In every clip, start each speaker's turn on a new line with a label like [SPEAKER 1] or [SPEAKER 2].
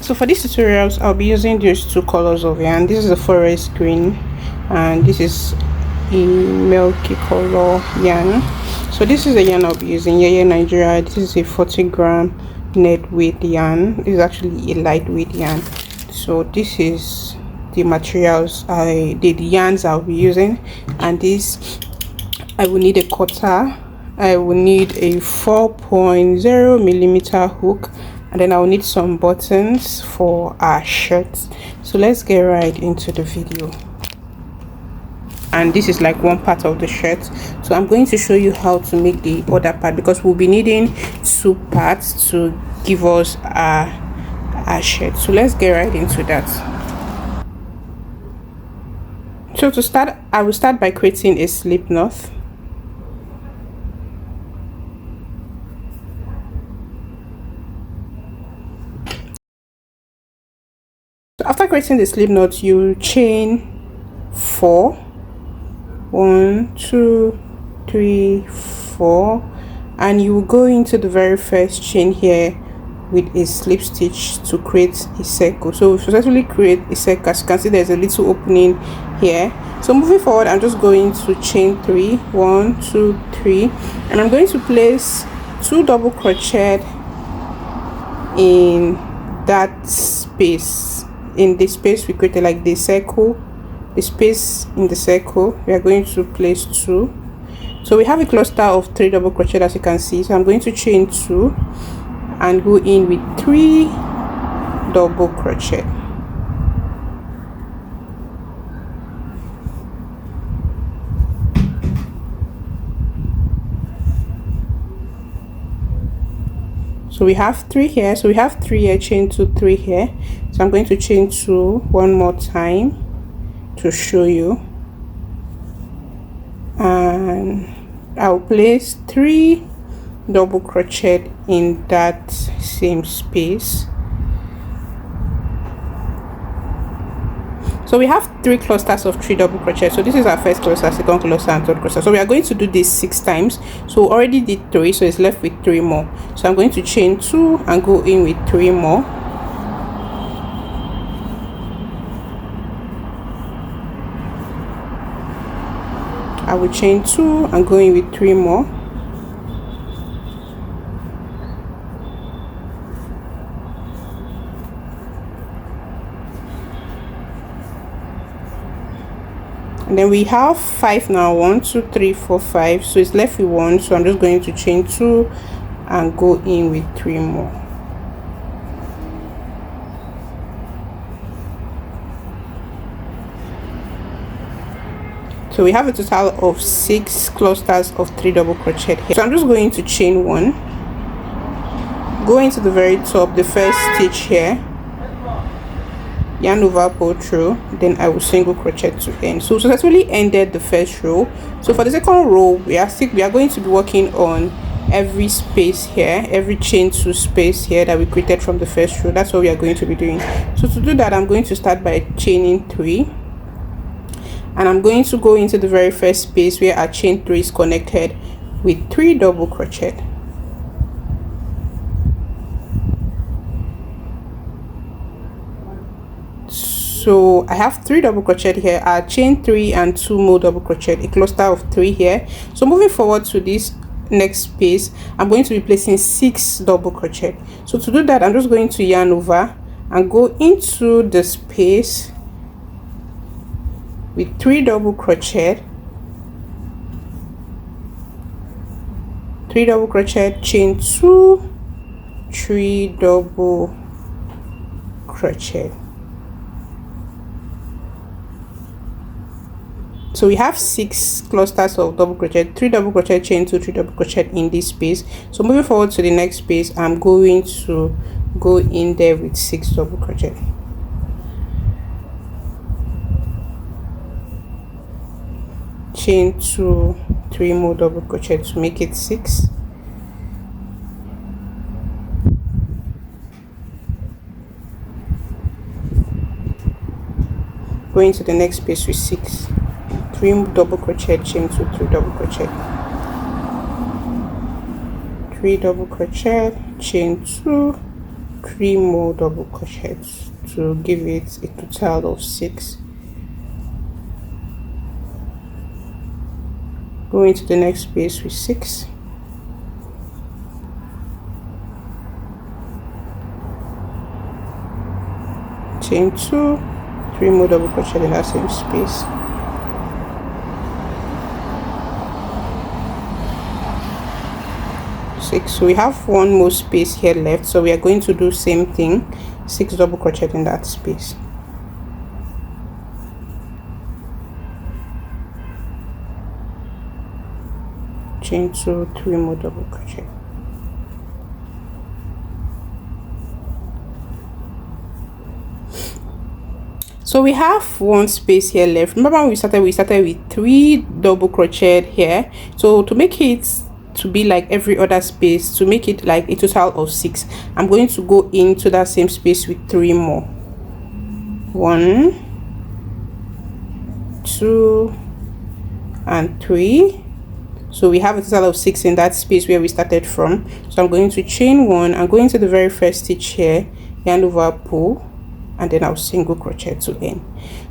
[SPEAKER 1] So for these tutorials, I'll be using these two colors of yarn. This is a forest green and this is a milky color yarn. So this is the yarn I'll be using, Yeye Nigeria. This is a 40-gram net weight yarn. This is actually a lightweight yarn. So this is the materials, the yarns I'll be using, and this I will need a cutter, I will need a 4.0 millimeter hook, and then I will need some buttons for our shirts. So let's get right into the video. And this is like one part of the shirt, so I'm going to show you how to make the other part, because we'll be needing two parts to give us our shirt. So let's get right into that. So to start, I will start by creating a slip knot. So after creating the slip knot, you chain 4, 1, 2, 3, 4, and you will go into the very first chain here with a slip stitch to create a circle. So we successfully create a circle. As you can see, there's a little opening here. So moving forward, I'm just going to chain 3, 1, 2, 3, and I'm going to place 2 double crochet in that space, in the space we created, like the circle, the space in the circle. We are going to place 2. So we have a cluster of 3 double crochet, as you can see. So I'm going to chain 2 and go in with 3 double crochet. So we have 3 here, so we have 3 here, chain 2, 3 here. So I'm going to chain 2 one more time to show you, and I'll place 3 double crochet in that same space. So we have 3 clusters of 3 double crochet. So this is our first cluster, second cluster, and third cluster. So we are going to do this 6 times. So we already did 3, so it's left with 3 more. So I'm going to chain 2 and go in with 3 more. I will chain 2 and go in with 3 more. And then we have 5 now, 1, 2, 3, 4, 5. So it's left with 1. So I'm just going to chain 2 and go in with 3 more. So we have a total of 6 clusters of 3 double crochet here. So I'm just going to chain 1, go into the very top, the first stitch here, yarn over, pull through, then I will single crochet to end. So successfully ended the first row. So for the second row, we are going to be working on every space here, every chain 2 space here that we created from the first row. That's what we are going to be doing. So to do that, I'm going to start by chaining 3, and I'm going to go into the very first space where our chain 3 is connected with 3 double crochet. So I have 3 double crochet here. I chain 3 and 2 more double crochet, a cluster of 3 here. So moving forward to this next space, I'm going to be placing 6 double crochet. So to do that, I'm just going to yarn over and go into the space with 3 double crochet, 3 double crochet, chain 2, 3 double crochet. So we have 6 clusters of double crochet, 3 double crochet, chain 2, 3 double crochet in this space. So moving forward to the next space, I'm going to go in there with 6 double crochet. Chain 2, 3 more double crochet to make it 6. Going to the next space with 6, 3 double crochet, chain 2, 3 double crochet, 3 double crochet, chain 2, 3 more double crochets to give it a total of 6. Go into the next space with 6. Chain 2, 3 more double crochet in that same space. So we have one more space here left, so we are going to do same thing, 6 double crochet in that space. Chain 2, 3 more double crochet. So we have one space here left. Remember when we started with 3 double crochet here. So to make it to be like every other space, to make it like a total of 6, I'm going to go into that same space with 3 more. 1, 2 and 3. So we have a total of 6 in that space where we started from. So I'm going to chain 1 and go into the very first stitch here, yarn over, pull, and then I'll single crochet to end.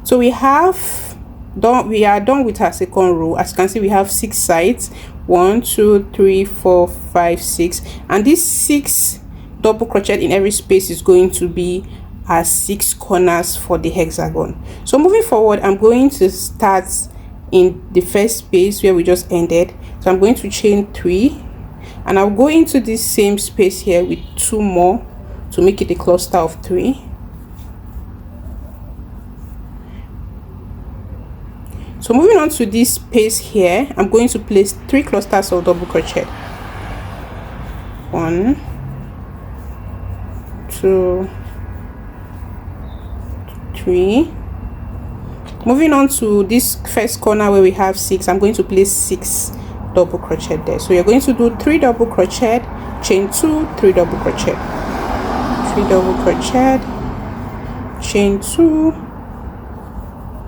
[SPEAKER 1] So we are done with our second row. As you can see, we have 6 sides, 1 2 3 4 5 6, and this 6 double crochet in every space is going to be our 6 corners for the hexagon. So moving forward, I'm going to start in the first space where we just ended. So I'm going to chain 3 and I'll go into this same space here with 2 more to make it a cluster of 3. So moving on to this space here, I'm going to place 3 clusters of double crochet. 1, 2, 3. Moving on to this first corner where we have 6, I'm going to place 6 double crochet there. So you're going to do 3 double crochet, chain 2, 3 double crochet, 3 double crochet, chain 2,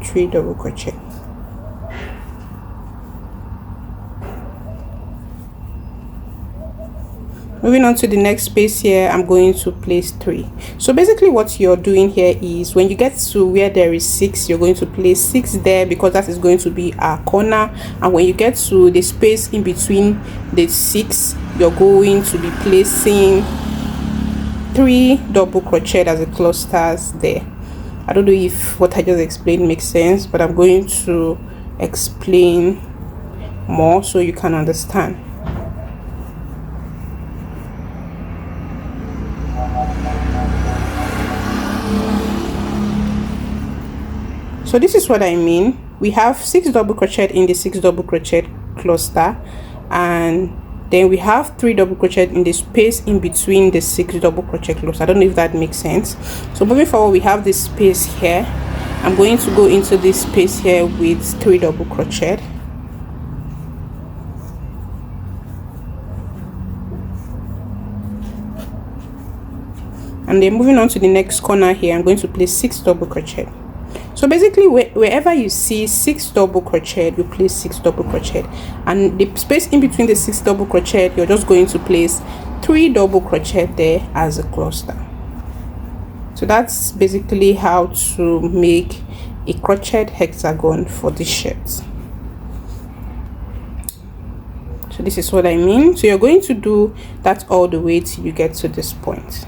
[SPEAKER 1] 3 double crochet. Moving on to the next space here, I'm going to place 3. So basically what you're doing here is when you get to where there is 6, you're going to place 6 there because that is going to be our corner. And when you get to the space in between the 6, you're going to be placing 3 double crochet as a clusters there. I don't know if what I just explained makes sense, but I'm going to explain more so you can understand. So this is what I mean. We have 6 double crochet in the 6 double crochet cluster, and then we have 3 double crochet in the space in between the 6 double crochet cluster. I don't know if that makes sense. So moving forward, we have this space here. I'm going to go into this space here with 3 double crochet. And then moving on to the next corner here, I'm going to place 6 double crochet. So basically wherever you see 6 double crochet, you place 6 double crochet, and the space in between the 6 double crochet, you're just going to place 3 double crochet there as a cluster. So that's basically how to make a crochet hexagon for this shirt. So this is what I mean. So you're going to do that all the way till you get to this point.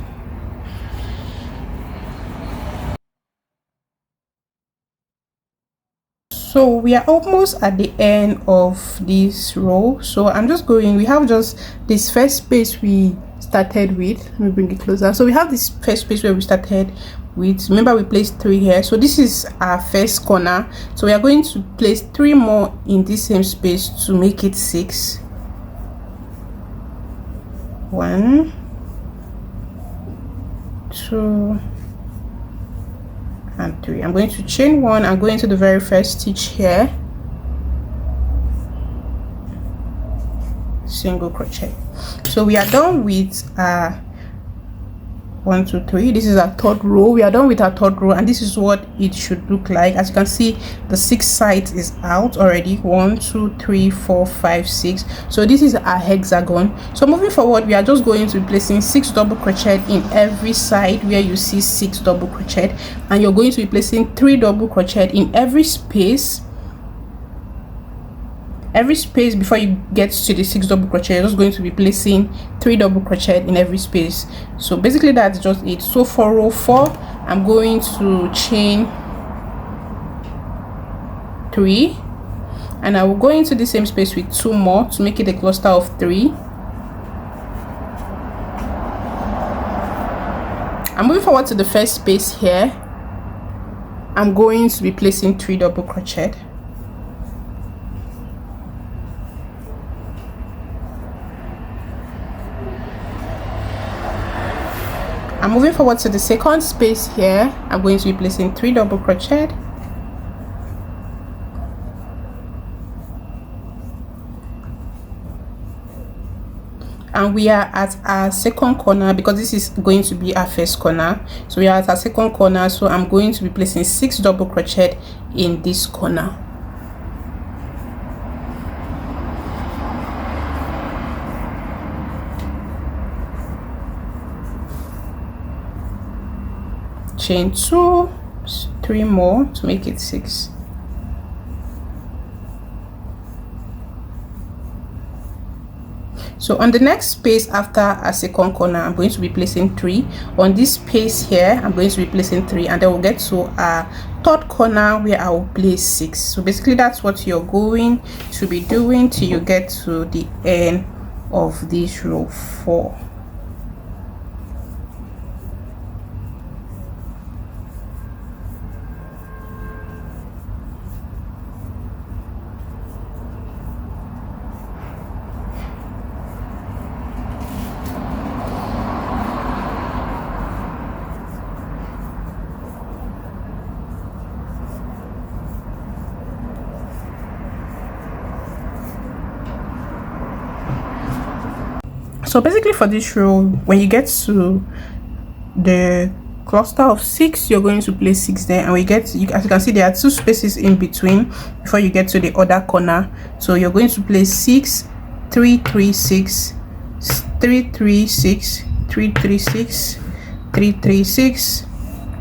[SPEAKER 1] So we are almost at the end of this row. So I'm just going, we have just this first space we started with. Let me bring it closer. So we have this first space where we started with, remember we placed 3 here. So this is our first corner. So we are going to place 3 more in this same space to make it 6. 1, 2 and 3. I'm going to chain 1 and go into the very first stitch here, single crochet. So we are done with 1 2 3. This is our third row. We are done with our third row, and this is what it should look like. As you can see, the 6 sides is out already. 1 2 3 4 5 6. So this is our hexagon. So moving forward, we are just going to be placing 6 double crochet in every side where you see 6 double crochet, and you're going to be placing 3 double crochet in every space before you get to the 6 double crochet. You're just going to be placing 3 double crochet in every space. So basically that's just it. So for row 4, I'm going to chain 3, and I will go into the same space with 2 more to make it a cluster of 3. I'm moving forward to the first space here. I'm going to be placing 3 double crochet. I'm moving forward to the second space here. I'm going to be placing 3 double crochet. And we are at our second corner, because this is going to be our first corner. So we are at our second corner, so I'm going to be placing 6 double crochet in this corner. Chain 2, 3 more to make it 6. So on the next space after our second corner, I'm going to be placing 3. On this space here, I'm going to be placing 3, and then we'll get to our third corner where I will place 6. So basically that's what you're going to be doing till you get to the end of this row 4. So basically for this row, when you get to the cluster of 6, you're going to place 6 there, and we get, as you can see, there are 2 spaces in between before you get to the other corner. So you're going to place 6 3 3 6 3 3 6 3 3 6 3 3 6.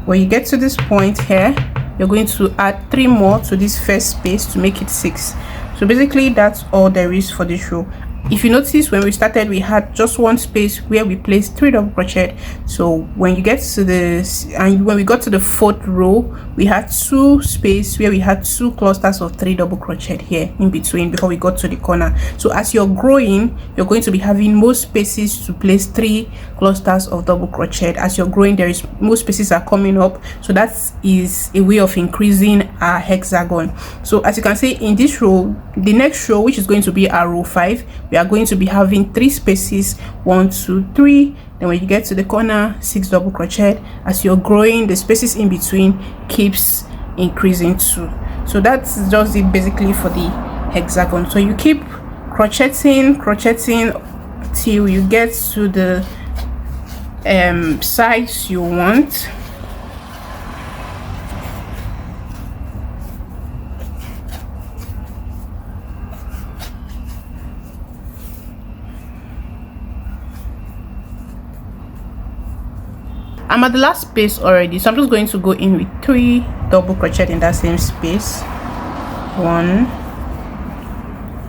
[SPEAKER 1] When you get to this point here, you're going to add 3 more to this first space to make it 6. So basically that's all there is for this row. If you notice, when we started, we had just 1 space where we placed 3 double crochet. So when you get to this, and when we got to the 4th row, we had 2 space where we had 2 clusters of 3 double crochet here in between before we got to the corner. So as you're growing, you're going to be having more spaces to place 3 clusters of double crochet. As you're growing, there is more spaces are coming up, so that is a way of increasing our hexagon. So as you can see in this row, the next row, which is going to be our row 5, we are going to be having 3 spaces, 1 2 3. Then when you get to the corner, 6 double crochet. As you're growing, the spaces in between keeps increasing too. So that's just it basically for the hexagon. So you keep crocheting till you get to the size you want. I'm at the last space already, so I'm just going to go in with 3 double crochet in that same space. 1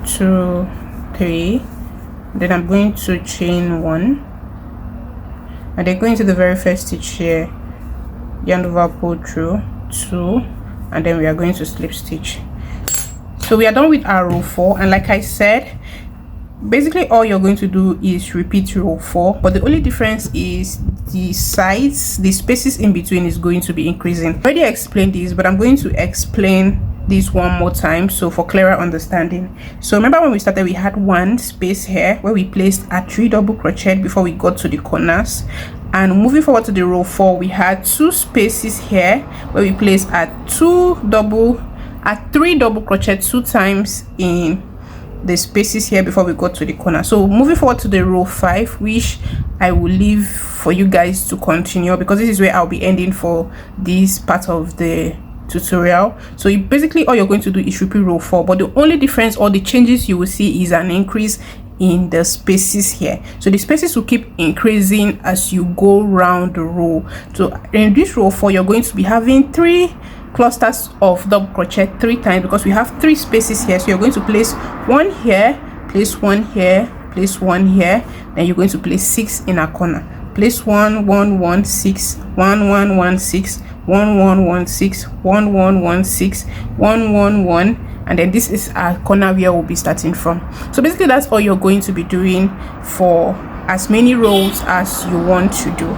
[SPEAKER 1] 2 3. Then I'm going to chain 1, and then go into the very first stitch here, yarn over, pull through 2, and then we are going to slip stitch. So we are done with our row 4, and like I said, basically all you're going to do is repeat row 4, but the only difference is the sides, the spaces in between is going to be increasing. I already explained this, but I'm going to explain this one more time so for clearer understanding. So remember when we started, we had 1 space here where we placed a 3 double crochet before we got to the corners, and moving forward to the row 4, we had 2 spaces here where we placed a 3 double crochet 2 times in the spaces here before we got to the corner. So moving forward to the row 5, which I will leave for you guys to continue, because this is where I'll be ending for this part of the tutorial. So basically all you're going to do is repeat row 4, but the only difference or the changes you will see is an increase in the spaces here. So the spaces will keep increasing as you go round the row. So in this row 4, you're going to be having 3 clusters of double crochet 3 times, because we have 3 spaces here. So you're going to place 1 here, place 1 here, place 1 here, then you're going to place 6 in a corner. Place 1 1 1 6 1 1 1 6 1 1 1 6 1 1 1 6 1 1 1, and then this is our corner where we'll be starting from. So basically that's all you're going to be doing for as many rows as you want to do.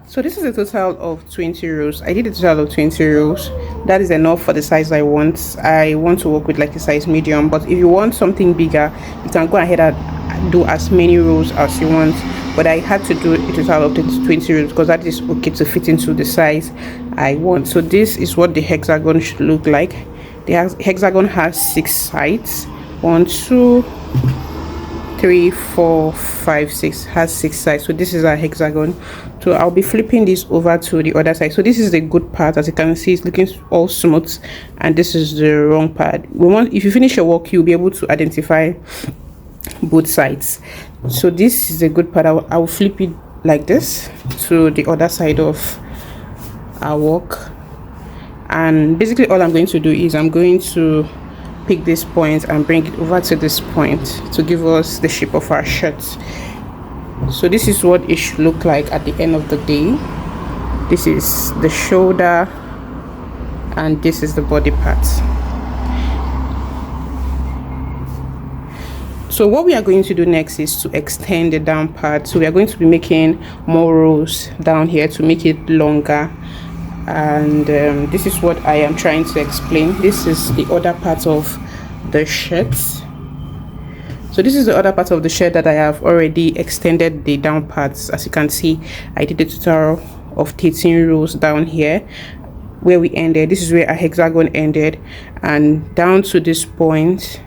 [SPEAKER 1] So this is a total of 20 rows. I did a total of 20 rows. That is enough for the size I want. I want to work with like a size medium, but if you want something bigger, you can go ahead and do as many rows as you want. But I had to do a total of 20 rows because that is okay to fit into the size I want. So this is what the hexagon should look like. The hexagon has 6 sides. 1 2 3 4 5 6, has 6 sides. So this is our hexagon. So I'll be flipping this over to the other side. So this is the good part. As you can see, it's looking all smooth, and this is the wrong part. If you finish your work, you'll be able to identify both sides. So this is a good part. I will flip it like this to the other side of our work, and basically all I'm going to do is I'm going to pick this point and bring it over to this point to give us the shape of our shirt. So this is what it should look like at the end of the day. This is the shoulder and this is the body part. So what we are going to do next is to extend the down part. So we are going to be making more rows down here to make it longer, and this is what I am trying to explain. This is the other part of the shirt. So this is the other part of the shirt that I have already extended the down parts. As you can see, I did a total of 13 rows down here where we ended. This is where our hexagon ended, and down to this point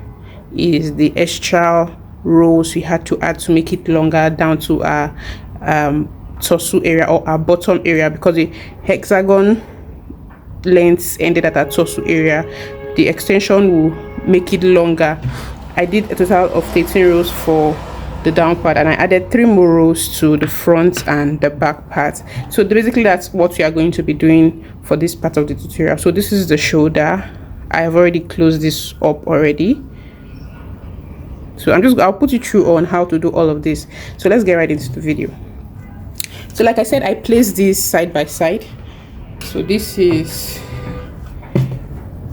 [SPEAKER 1] is the extra rows we had to add to make it longer down to our torso area or our bottom area, because the hexagon length ended at our torso area. The extension will make it longer. I did a total of 13 rows for the down part, and I added 3 more rows to the front and the back part. So basically that's what we are going to be doing for this part of the tutorial. So this is the shoulder. I have already closed this up already. So I'll put you through on how to do all of this. So let's get right into the video. So like I said, I placed this side by side. So this is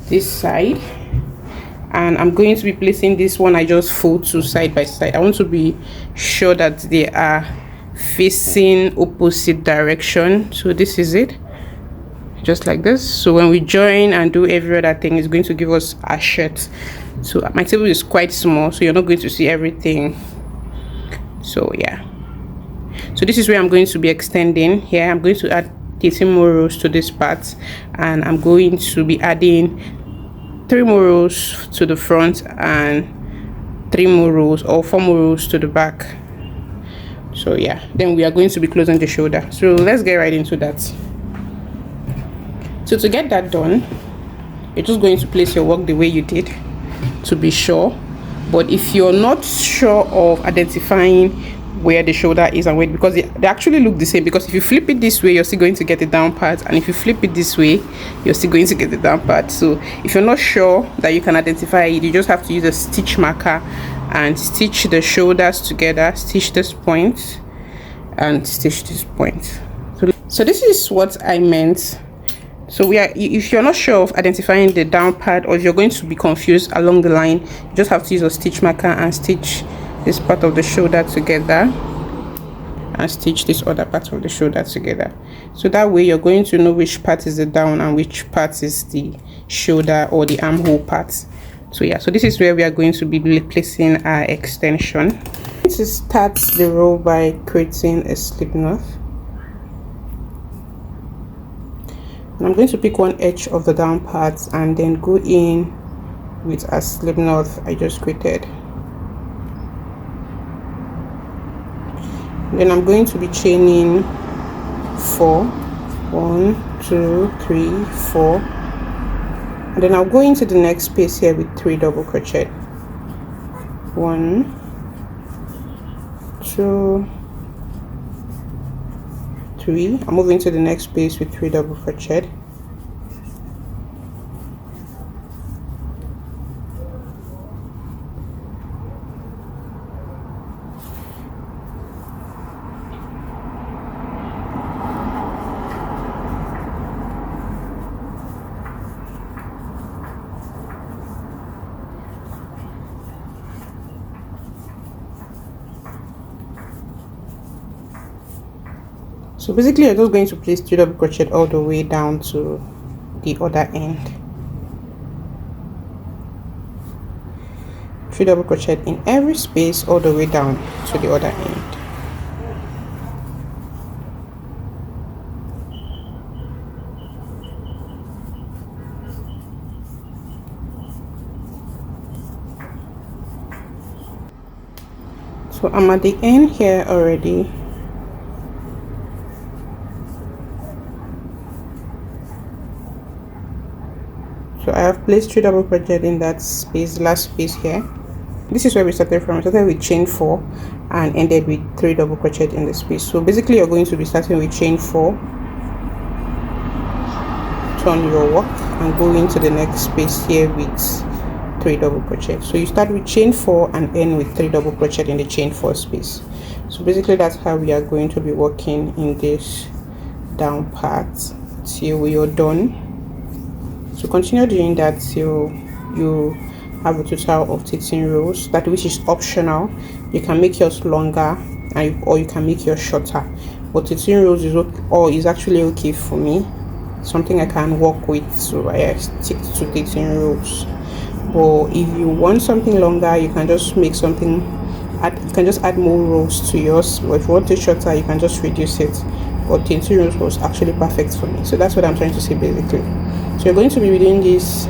[SPEAKER 1] this side, and I'm going to be placing this one I just fold to side by side. I want to be sure that they are facing opposite direction. So this is it, just like this. So when we join and do every other thing, it's going to give us a shirt. So my table is quite small, so you're not going to see everything. So yeah, so this is where I'm going to be extending. Here I'm going to add 13 more rows to this part, and I'm going to be adding 3 more rows to the front and 3 more rows or 4 more rows to the back. So yeah, then we are going to be closing the shoulder. So let's get right into that. So to get that done, you're just going to place your work the way you did to be sure. But if you're not sure of identifying where the shoulder is and where, because they actually look the same, because if you flip it this way, you're still going to get the down part, and if you flip it this way, you're still going to get the down part. So if you're not sure that you can identify it, you just have to use a stitch marker and stitch the shoulders together, stitch this point and stitch this point. So this is what I meant. So if you're not sure of identifying the down part, or if you're going to be confused along the line, you just have to use a stitch marker and stitch this part of the shoulder together and stitch this other part of the shoulder together. So that way you're going to know which part is the down and which part is the shoulder or the armhole part. So yeah, so this is where we are going to be placing our extension. To start the row by creating a slip knot. And I'm going to pick one edge of the down part and then go in with a slip knot I just created. Then I'm going to be chaining 4, 1, 2, 3, 4, and then I'll go into the next space here with 3 double crochet. 1, 2, 3. I'm moving to the next space with 3 double crochet. So basically you're just going to place 3 double crochet all the way down to the other end. 3 double crochet in every space all the way down to the other end. So I'm at the end here already. So I have placed 3 double crochet in that space, last space here. This is where we started from. We started with chain 4 and ended with 3 double crochet in the space. So basically you're going to be starting with chain 4, turn your work and go into the next space here with 3 double crochet. So you start with chain 4 and end with 3 double crochet in the chain 4 space. So basically that's how we are going to be working in this down part till we are done. So continue doing that till you have a total of 13 rows, that which is optional. You can make yours longer or you can make yours shorter, but 13 rows is okay, or is actually okay for me, something I can work with, so I stick to 13 rows. But if you want something longer, you can just make something, you can just add more rows to yours, or if you want it shorter you can just reduce it. But 13 rows was actually perfect for me, so that's what I'm trying to say basically. So you're going to be doing this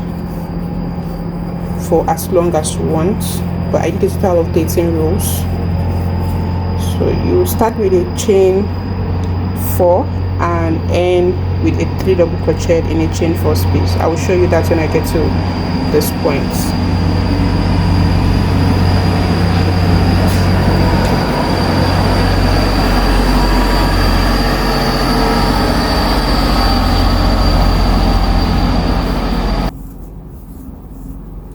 [SPEAKER 1] for as long as you want, but I did a total of 13 rows. So you start with a chain 4 and end with a 3 double crochet in a chain 4 space. I will show you that when I get to this point.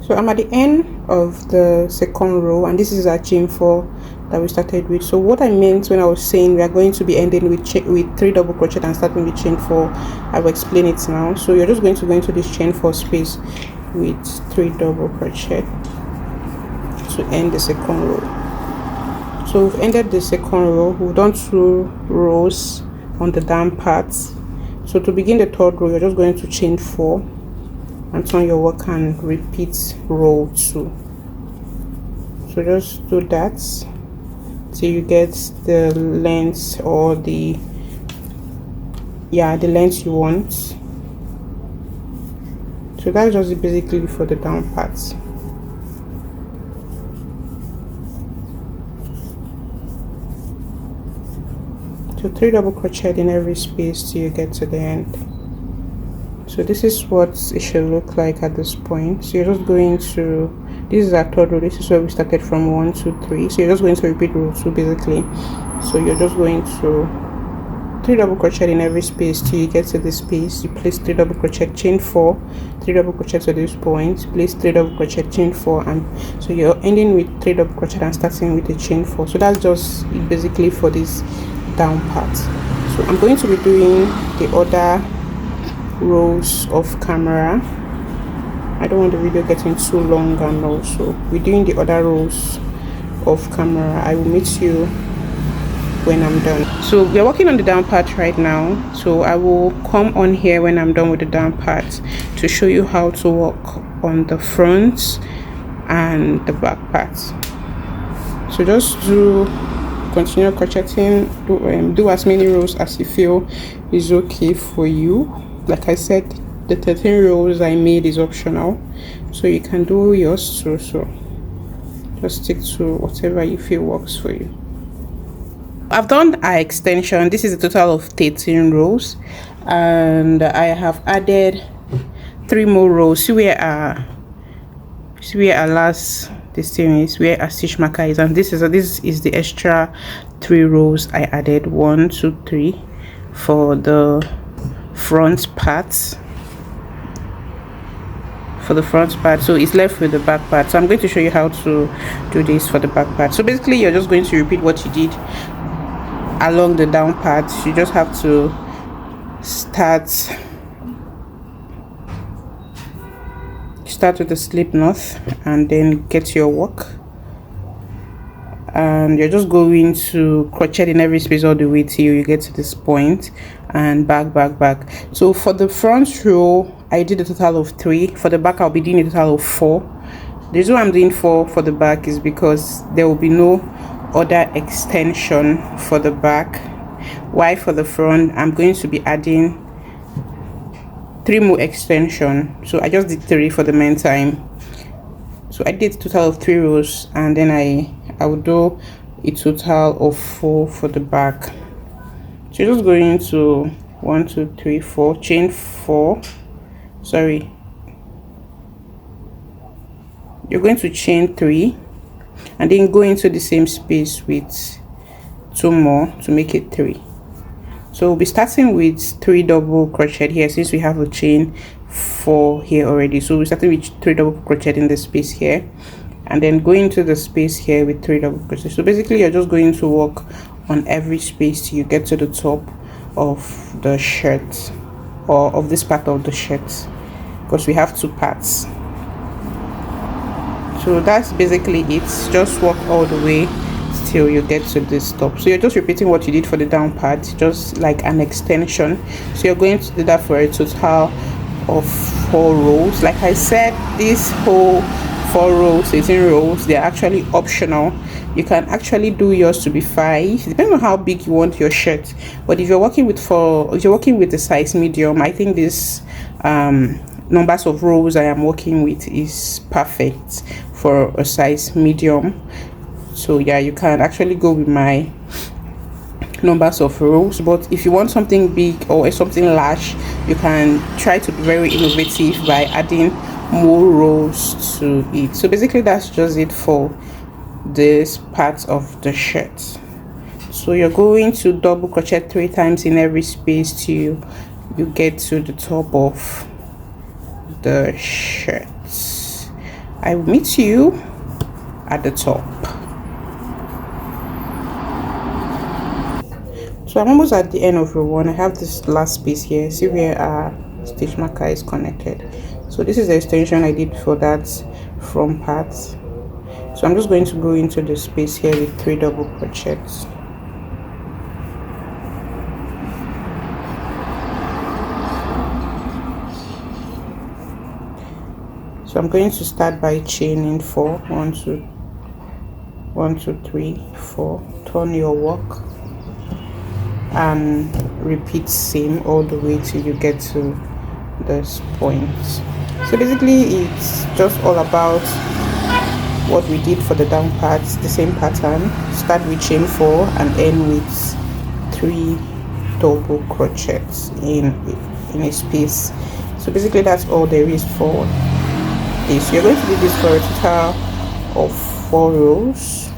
[SPEAKER 1] So I'm at the end of the second row, and this is our chain 4 that we started with. So what I meant when I was saying we are going to be ending with 3 double crochet and starting with chain 4, I will explain it now. So you're just going to go into this chain 4 space with 3 double crochet to end the second row. So we've ended the second row. We've done 2 rows on the down part. So to begin the third row, you're just going to chain 4 and turn your work and repeat row 2. So just do that till you get the length, or the length you want. So that's just basically for the down part. So 3 double crochet in every space till you get to the end. So this is what it should look like at this point. So you're just going to, this is our third row, this is where we started from 1 2 3. So you're just going to repeat row 2 basically. So you're just going to 3 double crochet in every space till you get to this space. You place 3 double crochet, chain 4, 3 double crochet to this point, place 3 double crochet, chain 4, and so you're ending with 3 double crochet and starting with a chain 4. So that's just basically for this down part. So I'm going to be doing the other rows of camera. I don't want the video getting too long, and also we're doing the other rows of camera. I will meet you when I'm done. So we're working on the down part right now, so I will come on here when I'm done with the down part to show you how to work on the front and the back part. So just continue crocheting, do as many rows as you feel is okay for you. Like I said, the 13 rows I made is optional, so you can do yours too. So just stick to whatever you feel works for you. I've done our extension. This is a total of 13 rows, and I have added 3 more rows. See where our last this thing is, where our stitch marker is, and this is the extra 3 rows I added. 1 2 3 for the front parts, so it's left with the back part. So I'm going to show you how to do this for the back part. So basically you're just going to repeat what you did along the down part. You just have to start with the slip knot and then get your work, and you're just going to crochet in every space all the way till you get to this point, and back. So for the front row I did a total of 3. For the back I'll be doing a total of 4. The reason why I'm doing 4 for the back is because there will be no other extension for the back, while for the front I'm going to be adding 3 more extension. So I just did 3 for the meantime. So I did a total of 3 rows, and then I will do a total of 4 for the back. So you're just going to 1 2 3 4 chain 4. Sorry, you're going to chain 3 and then go into the same space with 2 more to make it 3. So we'll be starting with 3 double crochet here, since we have a chain 4 here already. So we're starting with 3 double crochet in the space here, and then going to the space here with 3 double crochet. So basically you're just going to work on every space till you get to the top of the shirt, or of this part of the shirt, because we have 2 parts. So that's basically it. Just work all the way till you get to this top. So you're just repeating what you did for the down part, just like an extension. So you're going to do that for a total of 4 rows. Like I said, this whole 4 rows, 18 rows, they're actually optional. You can actually do yours to be 5, depending on how big you want your shirt. But if you're working with the size medium, I think this numbers of rows I am working with is perfect for a size medium. So yeah, you can actually go with my numbers of rows. But if you want something big or something large, you can try to be very innovative by adding more rows to it. So basically that's just it for this part of the shirt. So you're going to double crochet 3 times in every space till you get to the top of the shirt. I will meet you at the top. So I'm almost at the end of row 1. I have this last space here. See where our stitch marker is connected. So this is the extension I did for that front part. So I'm just going to go into the space here with 3 double crochets. So I'm going to start by chaining 4. 1 2 3 4. Turn your work and repeat same all the way till you get to this point. So basically it's just all about what we did for the down parts, the same pattern. Start with chain 4 and end with 3 double crochets in a space. So basically that's all there is for this. You're going to do this for a total of 4 rows.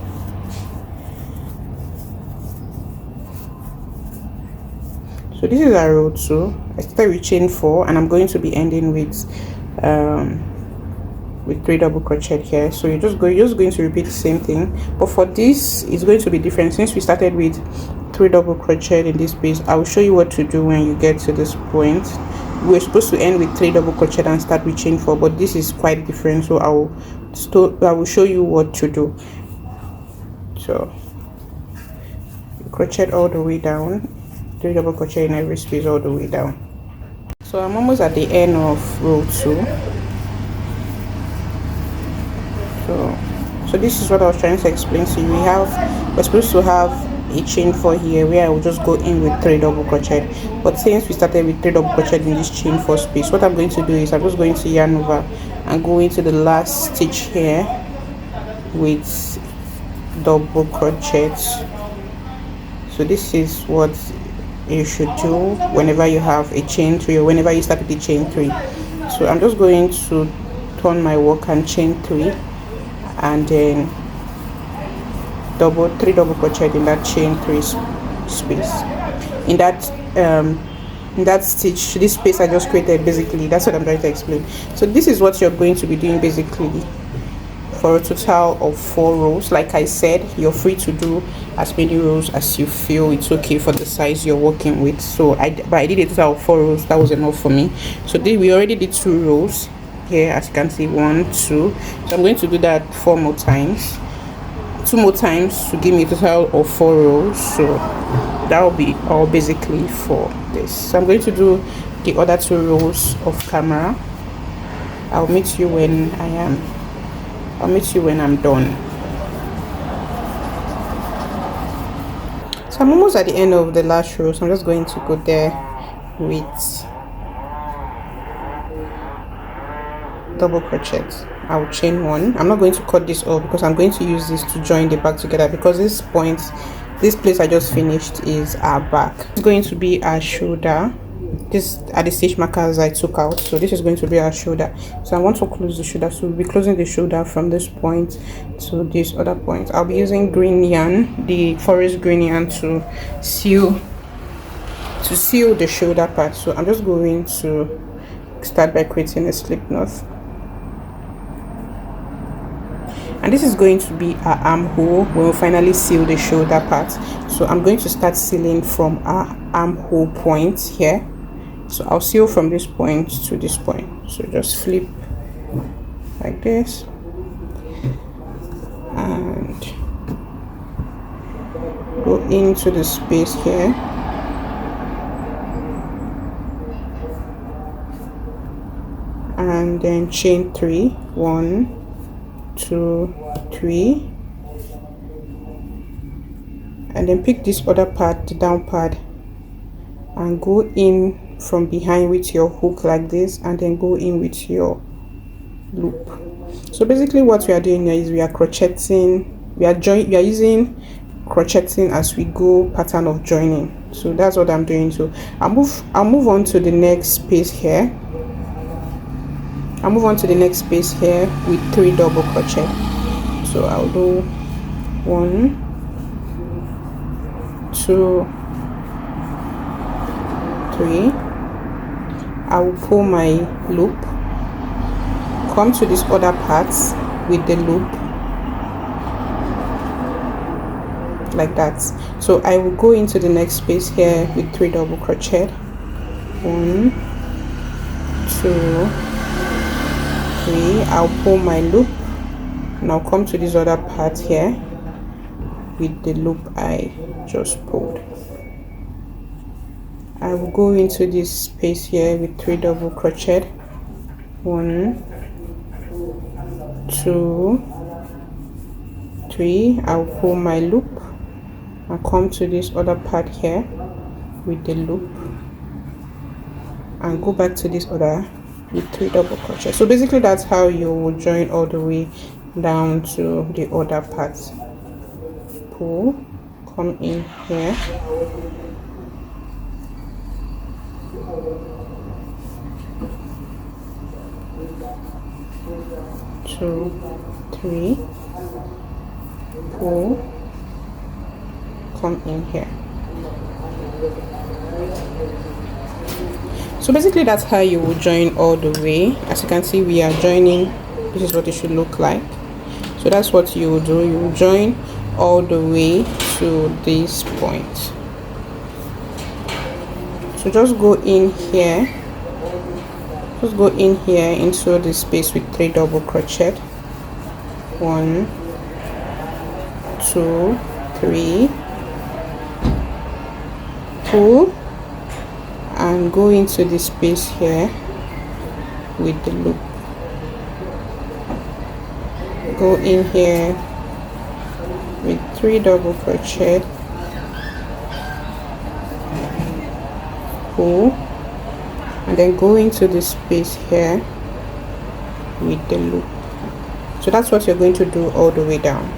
[SPEAKER 1] So this is our row 2. I started with chain 4 and I'm going to be ending with 3 double crochet here. So you're just going to repeat the same thing, but for this it's going to be different. Since we started with 3 double crochet in this space, I will show you what to do when you get to this point. We're supposed to end with 3 double crochet and start with chain 4, but this is quite different, so I will show you what to do. So crochet all the way down, 3 double crochet in every space all the way down. So I'm almost at the end of row 2. So this is what I was trying to explain to you. We're supposed to have a chain 4 here, where I will just go in with 3 double crochet. But since we started with 3 double crochet in this chain 4 space, what I'm going to do is I'm just going to yarn over and go into the last stitch here with double crochets. So this is what you should do whenever you have a chain 3 or whenever you start with the chain 3. So I'm just going to turn my work and chain 3 and then 3 double crochet in that chain 3 space in that stitch, this space I just created. Basically that's what I'm trying to explain. So this is what you're going to be doing basically for a total of 4 rows. Like I said, you're free to do as many rows as you feel it's okay for the size you're working with. So I did a total of 4 rows. That was enough for me. So we already did 2 rows here, as you can see, 1 2. So I'm going to do that 4 more times, 2 more times, to give me a total of 4 rows. So that will be all basically for this. So I'm going to do the other 2 rows off camera. I'll meet you when I'm done. So I'm almost at the end of the last row, so I'm just going to go there with double crochet. I'll chain 1. I'm not going to cut this off because I'm going to use this to join the back together, because this place I just finished is our back. It's going to be our shoulder. This are the stitch markers I took out, so this is going to be our shoulder. So I want to close the shoulder, so we'll be closing the shoulder from this point to this other point. I'll be using green yarn, the forest green yarn, to seal the shoulder part. So I'm just going to start by creating a slip knot, and this is going to be our armhole when we finally seal the shoulder part. So I'm going to start sealing from our armhole point here. So I'll seal from this point to this point. So just flip like this and go into the space here, and then chain 3, 1 2 3, and then pick this other part, the down part, and go in from behind with your hook like this, and then go in with your loop. So basically what we are doing here is we are crocheting, we are using crocheting as we go pattern of joining. So that's what I'm doing. So I'll move on to the next space here. I'll move on to the next space here with 3 double crochet. So I'll do 1 2 3. I will pull my loop, come to this other part with the loop like that. So I will go into the next space here with 3 double crochet. 1 2 3. I'll pull my loop, and I'll come to this other part here with the loop I just pulled. I will go into this space here with 3 double crochet. 1 2 3. I'll pull my loop and come to this other part here with the loop, and go back to this other with 3 double crochet. So basically that's how you will join all the way down to the other part. Pull, come in here, 2 3, pull, come in here. So basically that's how you will join all the way. As you can see, we are joining. This is what it should look like. So that's what you will do. You will join all the way to this point. So just go in here, just go in here into the space with 3 double crochet. 1 2 3, pull, and go into the space here with the loop. Go in here with 3 double crochet, pull, and then go into the space here with the loop. So that's what you're going to do all the way down.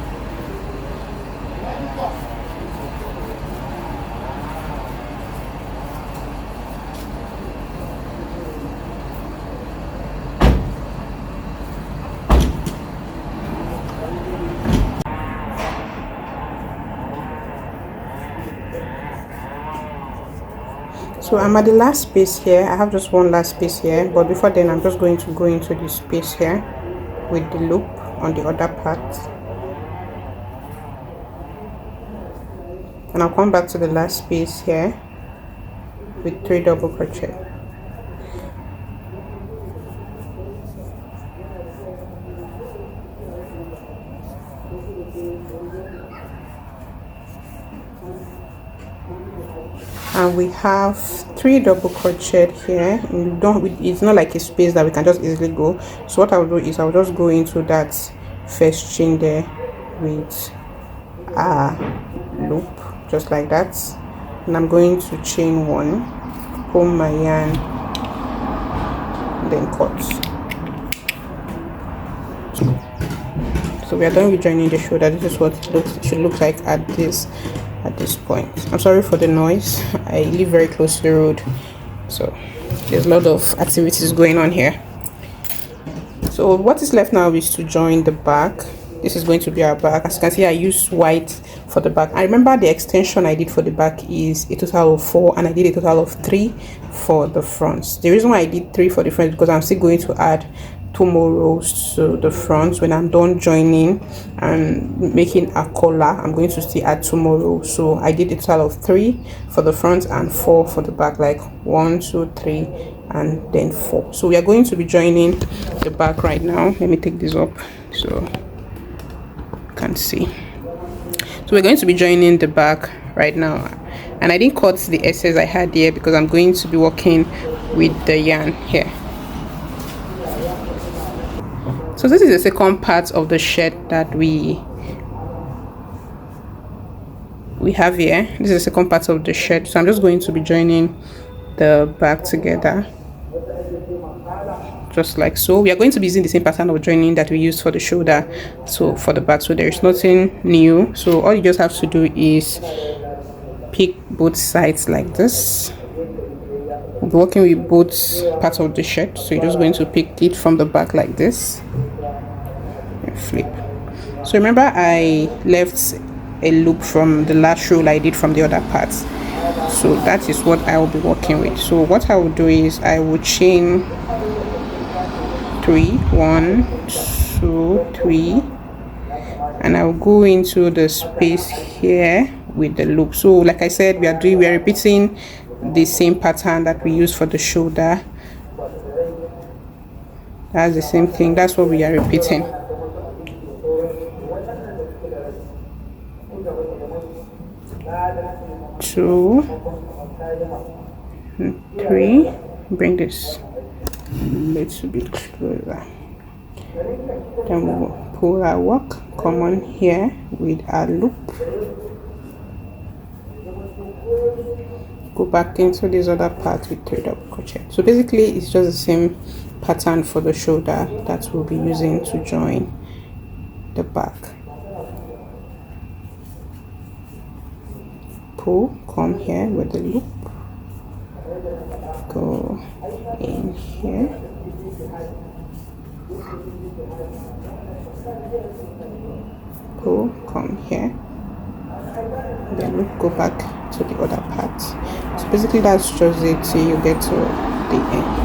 [SPEAKER 1] So I'm at the last space here. I have just one last space here, but before then I'm just going to go into the space here with the loop on the other part, and I'll come back to the last space here with 3 double crochet. And we have 3 double crochet here, and it's not like a space that we can just easily go. So what I'll do is I'll just go into that first chain there with a loop, just like that, and I'm going to chain 1, pull my yarn, then cut. So we are done with joining the shoulder. This is what it should look like at this point. I'm sorry for the noise. I live very close to the road, so there's a lot of activities going on here. So what is left now is to join the back. This is going to be our back. As you can see, I used white for the back. I remember the extension I did for the back is a total of 4, and I did a total of 3 for the fronts. The reason why I did 3 for the fronts because I'm still going to add 2 more rows to the front. When I'm done joining and making a collar, I'm going to still add 2 more rows. So I did a total of 3 for the front and 4 for the back, like 1, 2, 3, and then 4. So we are going to be joining the back right now. Let me take this up so you can see. So we're going to be joining the back right now, and I didn't cut the excess I had here because I'm going to be working with the yarn here. So this is the second part of the shirt that we have here. This is the second part of the shirt, so I'm just going to be joining the back together, just like so. We are going to be using the same pattern of joining that we used for the shoulder, so for the back, so there is nothing new. So all you just have to do is pick both sides like this. We'll be working with both parts of the shirt, so you're just going to pick it from the back like this and flip. So remember, I left a loop from the last roll I did from the other parts, so that is what I will be working with. So what I will do is I will chain 3, 1, 2, 3, and I will go into the space here with the loop. So like I said, we are repeating the same pattern that we used for the shoulder. That's the same thing. That's what we are repeating. Two, 3. Bring this a little bit closer. Then we'll pull our work, come on here with our loop, go back into this other part with 3 double crochet. So basically it's just the same pattern for the shoulder that we'll be using to join the back. Pull, come here with the loop, go in here, pull, come here, then loop, go back to the other part. So basically that's just it till you get to the end.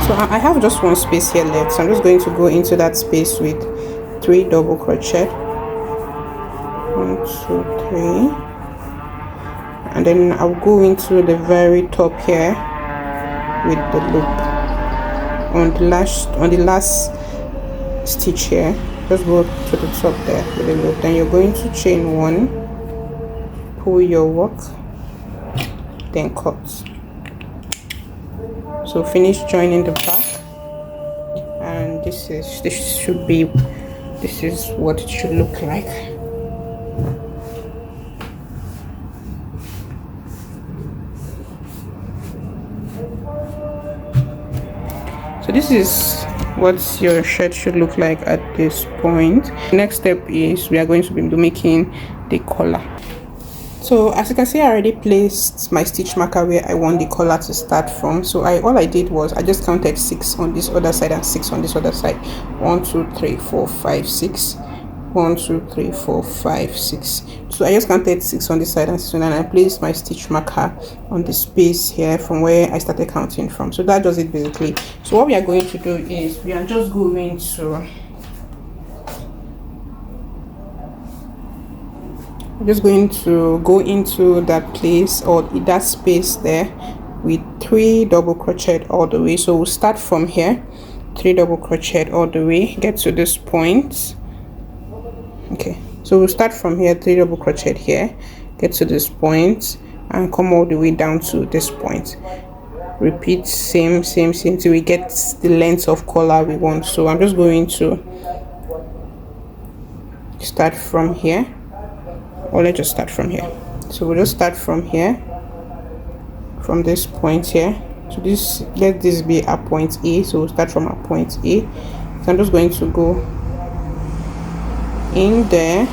[SPEAKER 1] So I have just one space here left, so I'm just going to go into that space with 3 double crochet, 1, 2, 3, and then I'll go into the very top here with the loop on the last stitch here. Just go to the top there with the loop, then you're going to chain 1, pull your work, then cut. So finish joining the back, and this is what it should look like. So this is what your shirt should look like at this point. Next step is we are going to be making the collar. So as you can see, I already placed my stitch marker where I want the collar to start from. So all I did was I just counted 6 on this other side and 6 on this other side. 1 2 3 4 5 6. 1 2 3 4 5 6. So I just counted 6 on this side and 6 on that, and I placed my stitch marker on the space here from where I started counting from. So that does it basically. So what we are going to do is we are just going to go into that place or that space there with 3 double crochet all the way. So we'll start from here, 3 double crochet all the way, get to this point. Okay, so we'll start from here, 3 double crochet here, get to this point and come all the way down to this point. Repeat same till we get the length of collar we want. So I'm just going to start from here, or let's just start from here. So we'll just start from here, from this point here. So let this be a point A. So we'll start from a point A. So I'm just going to go in there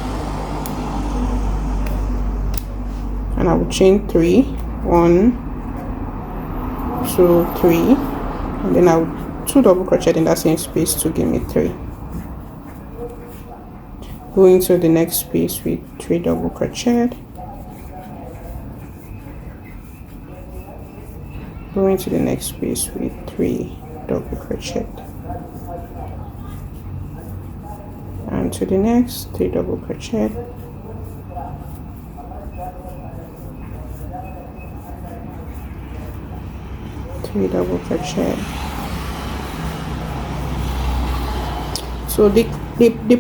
[SPEAKER 1] and I will chain 3, 1 2 3, and then I will 2 double crochet in that same space to give me 3. Go into the next space with 3 double crochet, go into the next space with 3 double crochet, and to the next 3 double crochet, double crochet. So the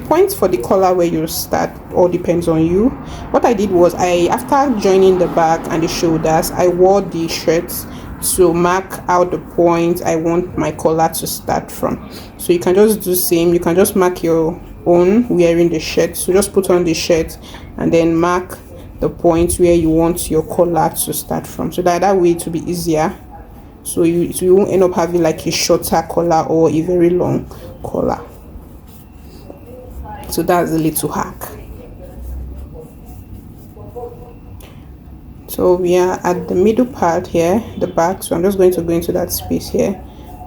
[SPEAKER 1] point for the collar where you start all depends on you. What I did was after joining the back and the shoulders, I wore the shirts to mark out the point I want my collar to start from. So you can just do same, you can just mark your own wearing the shirt. So just put on the shirt and then mark the point where you want your collar to start from, so that way it will be easier. So you won't end up having like a shorter collar or a very long collar. So that's a little hack. So we are at the middle part here, the back. So I'm just going to go into that space here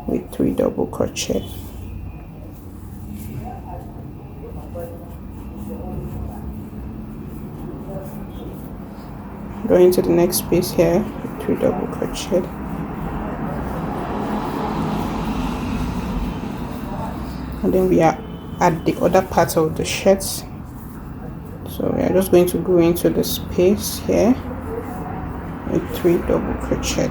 [SPEAKER 1] with 3 double crochet. Go into the next space here with 3 double crochet. And then we are at the other part of the shirts. So we are just going to go into the space here with 3 double crochet.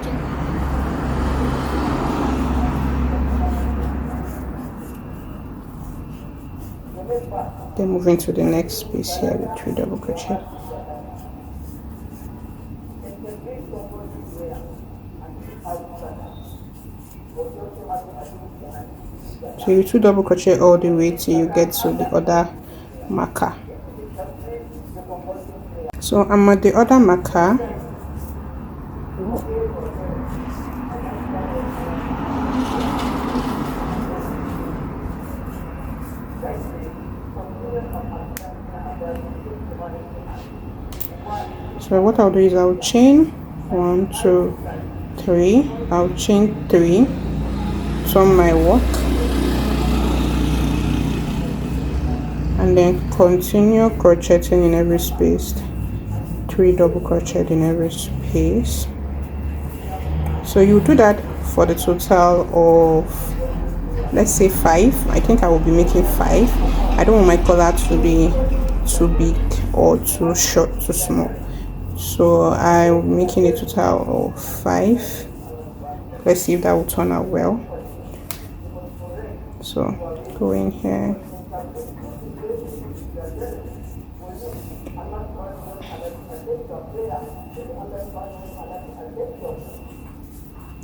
[SPEAKER 1] Then move into the next space here with 3 double crochet. So you 2 double crochet all the way till you get to the other marker. So I'm at the other marker. So what I'll do is I'll chain 1 2 3, I'll chain 3, turn my work, and then continue crocheting in every space, 3 double crochet in every space. So you do that for the total of, let's say 5. I think I will be making 5. I don't want my collar to be too big or too short, too small. So I'm making a total of 5. Let's see if that will turn out well. So go in here.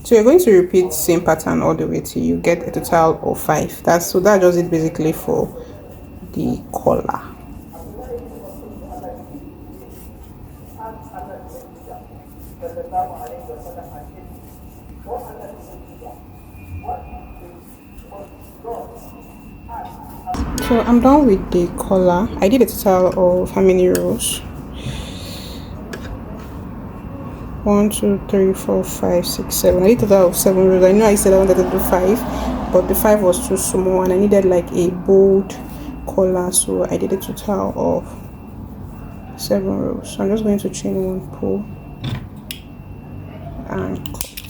[SPEAKER 1] So you're going to repeat the same pattern all the way till you get a total of 5. That does it basically for the collar. So I'm done with the collar. I did a total of how many rows? 1 2 3 4 5 6 7. I did a total of 7 rows. I know I said I wanted to do 5, but the 5 was too small and I needed like a bold collar, so I did a total of 7 rows. So I'm just going to chain 1, pull and cut.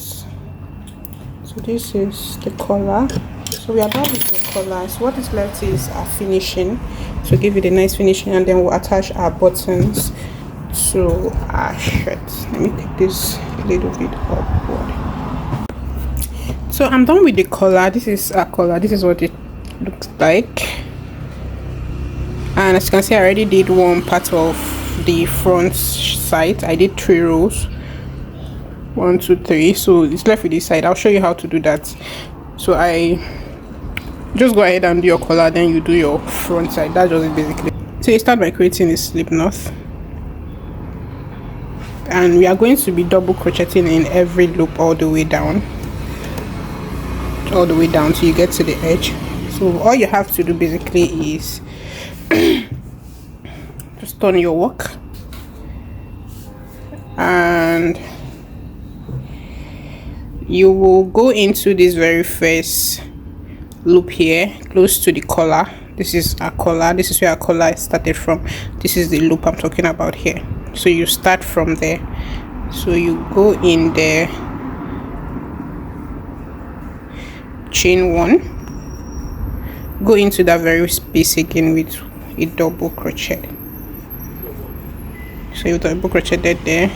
[SPEAKER 1] So this is the collar. So we are done with the collar. So what is left is our finishing, to give it a nice finishing, and then we'll attach our buttons to our shirt. Let me take this a little bit upward. So I'm done with the collar. This is our collar. This is what it looks like, and as you can see, I already did one part of the front side. I did 3 rows, 1 2 3, so it's left with this side. I'll show you how to do that. So I just go ahead and do your collar, then you do your front side. That's just it basically. So you start by creating a slip knot, and we are going to be double crocheting in every loop all the way down till you get to the edge. So all you have to do basically is just turn your work, and you will go into this very first loop here close to the collar. This is our collar. This is where our collar started from. This is the loop I'm talking about here. So you start from there. So you go in there, chain 1, go into that very space again with a double crochet. So you double crocheted there.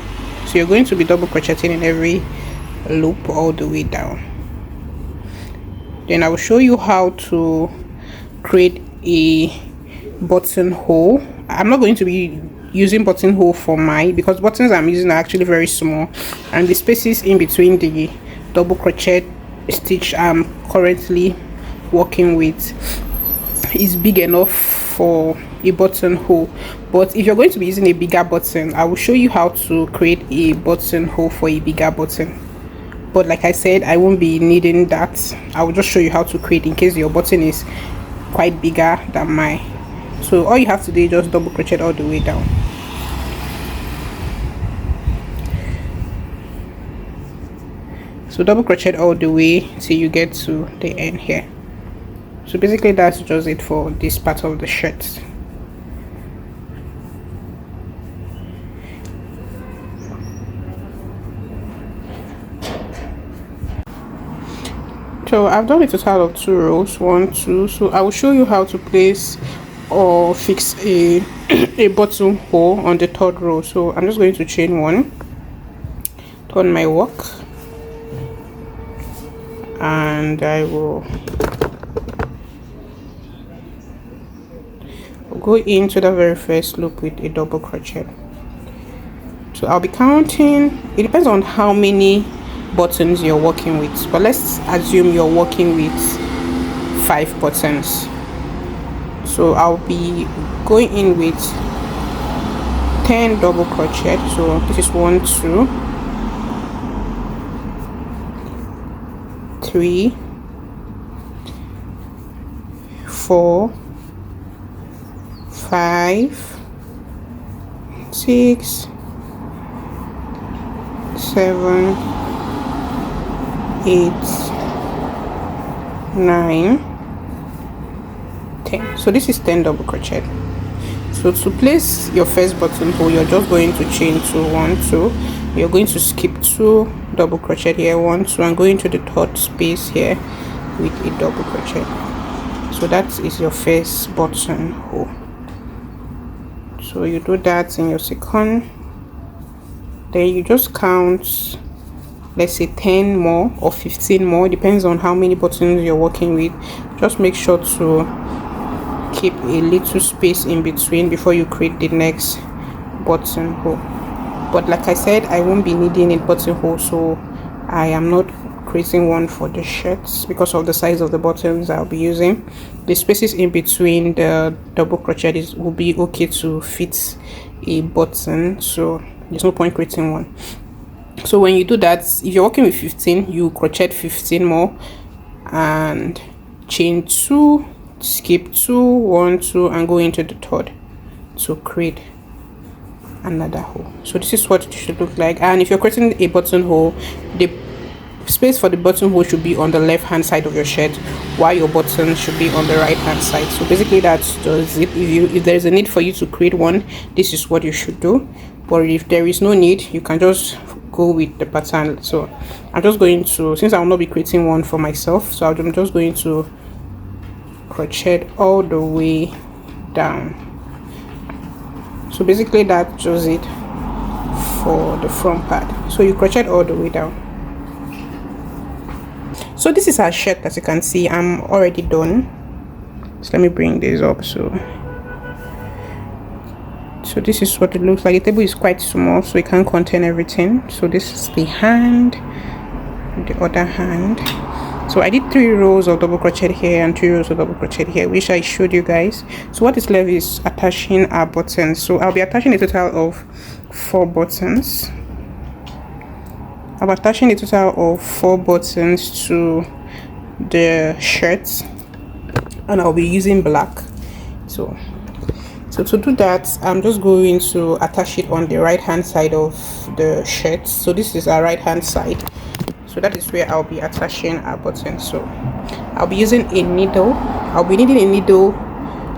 [SPEAKER 1] So you're going to be double crocheting in every loop all the way down. Then I will show you how to create a buttonhole. I'm not going to be using buttonhole for mine because buttons I'm using are actually very small, and the spaces in between the double crochet stitch I'm currently working with is big enough for a buttonhole. But if you're going to be using a bigger button, I will show you how to create a buttonhole for a bigger button. But like I said, I won't be needing that. I will just show you how to create in case your button is quite bigger than mine. So all you have to do is just double crochet all the way down. So double crochet all the way till you get to the end here. So basically that's just it for this part of the shirt. So I've done a total of 2 rows, 1 2. So I will show you how to place or fix a buttonhole on the 3rd row. So I'm just going to chain 1, turn my work, and I will go into the very first loop with a double crochet. So I'll be counting. It depends on how many buttons you're working with, but let's assume you're working with 5 buttons. So I'll be going in with 10 double crochet. So this is 1 2 3 4 5 6 7 8 9 10. So this is 10 double crochet. So to place your first buttonhole, you're just going to chain 2 1 2. You're going to skip 2 double crochet here, 1 2, and go into the 3rd space here with a double crochet. So that is your first buttonhole. So you do that in your second, then you just count, let's say 10 more or 15 more, depends on how many buttons you're working with. Just make sure to keep a little space in between before you create the next buttonhole. But like I said, I won't be needing a buttonhole, so I am not creating one for the shirts because of the size of the buttons I'll be using. The spaces in between the double crochet will be okay to fit a button, so there's no point creating one. So when you do that, if you're working with 15, you crochet 15 more and chain 2 skip 2 1 2 and go into the third to create another hole. So this is what it should look like. And if you're creating a buttonhole, the space for the buttonhole should be on the left hand side of your shirt, while your button should be on the right hand side. So basically that's the zip. If there is a need for you to create one, this is what you should do. But if there is no need, you can just go with the pattern. So I'm just going to, since I will not be creating one for myself, so I'm just going to crochet all the way down. So basically that's just it for the front part. So you crochet all the way down. So this is our shirt. As you can see, I'm already done. So let me bring this up. So this is what it looks like. The table is quite small, so it can't contain everything. So this is the hand, the other hand. So I did 3 rows of double crochet here and 3 rows of double crochet here, which I showed you guys. So what is left is attaching our buttons. So I'll be attaching a total of 4 buttons. I'm attaching a total of 4 buttons to the shirts, and I'll be using black. So to do that, I'm just going to attach it on the right hand side of the shirt. So this is our right hand side, so that is where I'll be attaching our button. So I'll be using a needle. I'll be needing a needle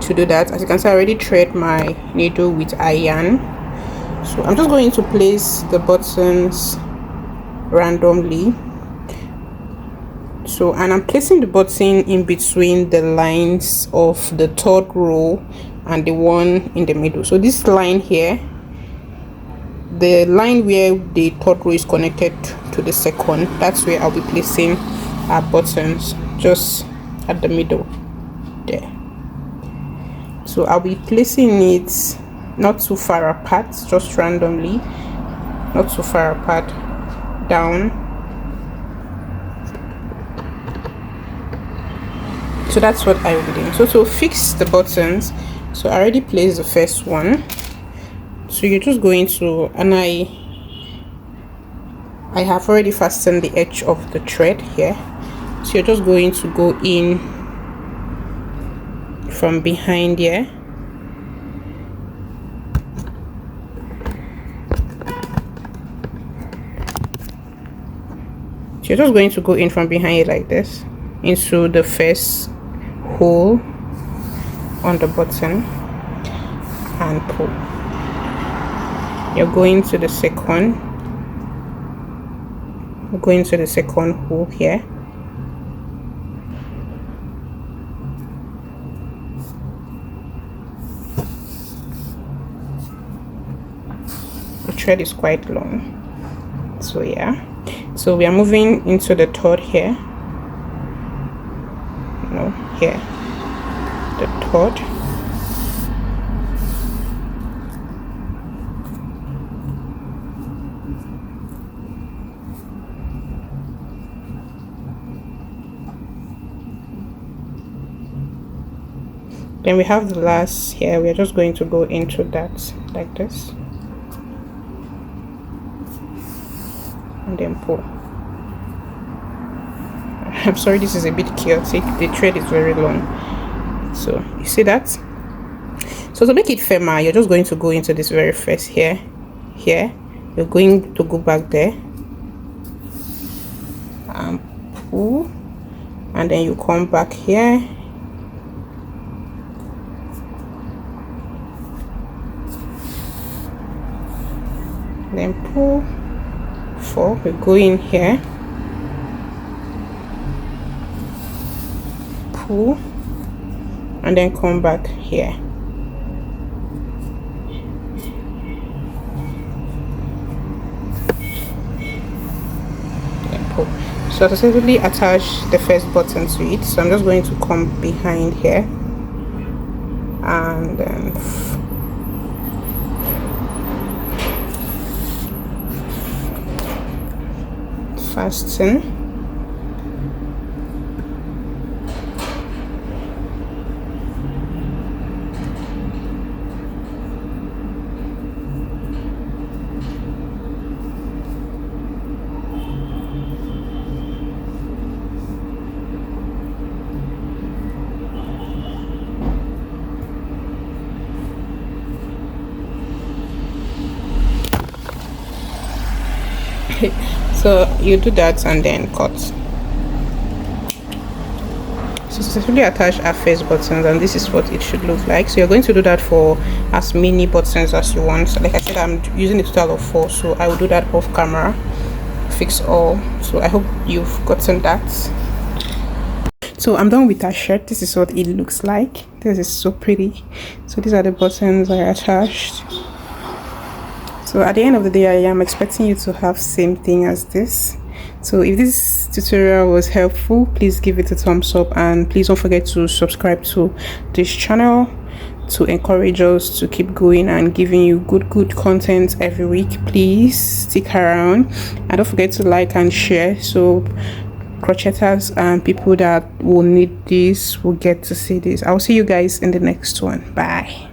[SPEAKER 1] to do that. As you can see, I already thread my needle with iron. So I'm just going to place the buttons randomly. So, and I'm placing the button in between the lines of the third row and the one in the middle. So this line here, the line where the third row is connected to the second, that's where I'll be placing our buttons, just at the middle there. So I'll be placing it not too far apart, just randomly, not too far apart, down. So that's what I will be doing. So to fix the buttons, so I already placed the first one. So you're just going to, and I have already fastened the edge of the thread here. So you're just going to go in from behind here. So you're just going to go in from behind it like this into the first hole on the button and pull. You're going to the second, going to the second hole here. The thread is quite long, so yeah. So we are moving into the third here. No, here. The third. Then we have the last here. We are just going to go into that like this, and then pull. I'm sorry, this is a bit chaotic. The thread is very long. So you see that? So to make it firmer, you're just going to go into this very first here. You're going to go back there and pull, and then you come back here. Then pull 4. We go in here, pull, and then come back here. Then pull. So I successfully attach the first button to it. So I'm just going to come behind here and then fasten. So you do that and then cut. So successfully attach our first buttons, and this is what it should look like. So you're going to do that for as many buttons as you want. So like I said, I'm using a total of 4, so I will do that off camera. Fix all. So I hope you've gotten that. So I'm done with our shirt. This is what it looks like. This is so pretty. So these are the buttons I attached. So at the end of the day, I am expecting you to have same thing as this. So if this tutorial was helpful, please give it a thumbs up, and please don't forget to subscribe to this channel to encourage us to keep going and giving you good content every week. Please stick around, and don't forget to like and share, so crocheters and people that will need this will get to see this. I'll see you guys in the next one. Bye.